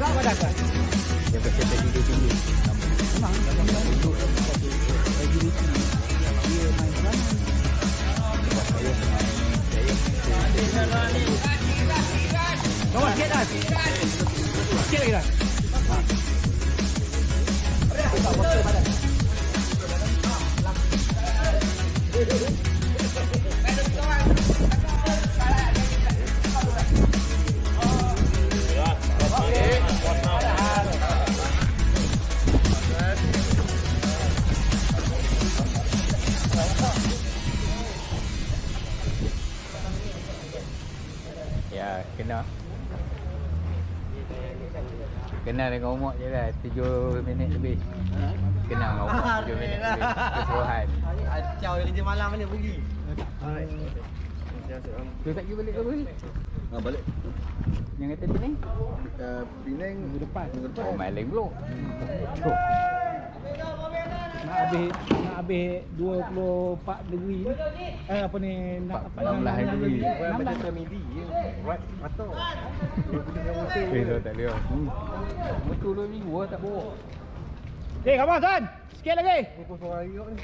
Kepada kan? Yang pasal tadi dia tinggi. Memang untuk agility dia main sana. Sebab saya senang. Kawan sikit dah. Sikit lagi dah. Ya, kena dengan umur je lah 7 minit lebih. Kena dengan umur 7 minit lebih keseluruhan. Acau kerja malam mana pergi? Tu tak pergi balik ke apa? Balik. Yang kata Penang? Penang Minggu depan. Oh, maling pula. Nak habis 24 degree ni. Apa ni nak 16 degree. 16 midi je. Buat patut. Tak boleh. Motor 2 minggu lah tak bawa. come on son. Sikit lagi. Pukul seorang hari ni.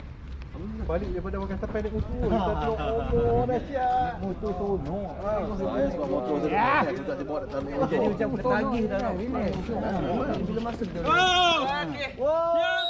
Balik daripada makan sampai naik motor. Kita tolong dah siap. Motor sonok. Saya sebab motor saya Ya. tak dibawa dalam motor. Jadi macam tertagih dah tau. Bila masa kita. Wow.